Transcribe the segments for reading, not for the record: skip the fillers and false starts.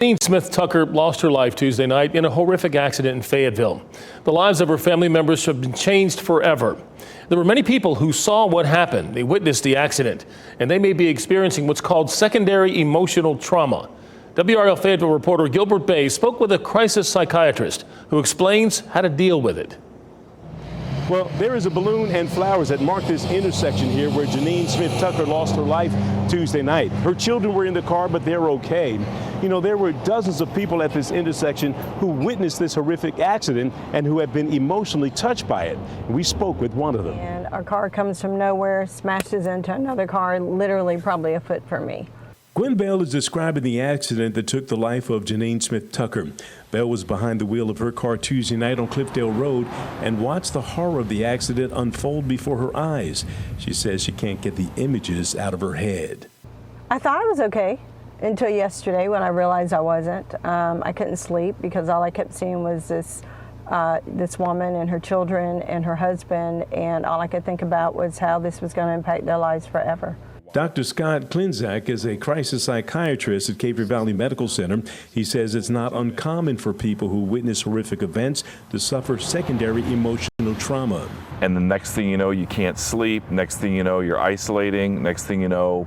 Janine Smith Tucker lost her life Tuesday night in a horrific accident in Fayetteville. The lives of her family members have been changed forever. There were many people who saw what happened. They witnessed the accident, and they may be experiencing what's called secondary emotional trauma. WRAL Fayetteville reporter Gilbert Bay spoke with a crisis psychiatrist who explains how to deal with it. Well, there is a balloon and flowers that mark this intersection here where Janine Smith Tucker lost her life Tuesday night. Her children were in the car, but they're okay. You know, there were dozens of people at this intersection who witnessed this horrific accident and who have been emotionally touched by it. We spoke with one of them. And our car comes from nowhere, smashes into another car, literally probably a foot from me. Gwen Bell is describing the accident that took the life of Janine Smith Tucker. Bell was behind the wheel of her car Tuesday night on Cliffdale Road and watched the horror of the accident unfold before her eyes. She says she can't get the images out of her head. I thought I was okay until yesterday when I realized I wasn't. I couldn't sleep because all I kept seeing was this woman and her children and her husband, and all I could think about was how this was going to impact their lives forever. Dr. Scott Klinzak is a crisis psychiatrist at Cape Fear Valley Medical Center. He says it's not uncommon for people who witness horrific events to suffer secondary emotional trauma. And the next thing you know, you can't sleep. Next thing you know, you're isolating. Next thing you know,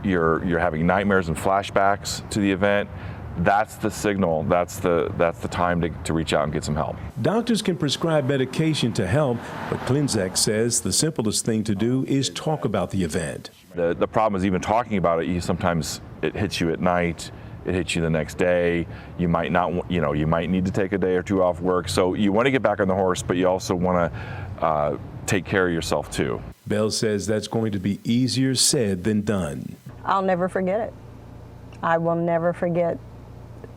you're having nightmares and flashbacks to the event. That's the signal. That's the time to reach out and get some help. Doctors can prescribe medication to help, but Klinzak says the simplest thing to do is talk about the event. The problem is even talking about it, sometimes it hits you at night, it hits you the next day. You might not, you might need to take a day or two off work. So you want to get back on the horse, but you also want to take care of yourself too. Bell says that's going to be easier said than done. I'll never forget it. I will never forget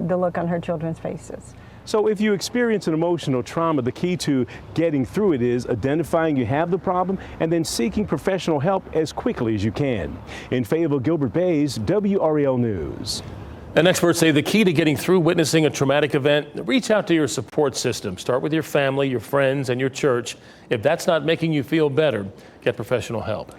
the look on her children's faces. So if you experience an emotional trauma, the key to getting through it is identifying you have the problem and then seeking professional help as quickly as you can. In Fayetteville, Gilbert Bays, WRAL News. And experts say the key to getting through witnessing a traumatic event, reach out to your support system. Start with your family, your friends, and your church. If that's not making you feel better, get professional help.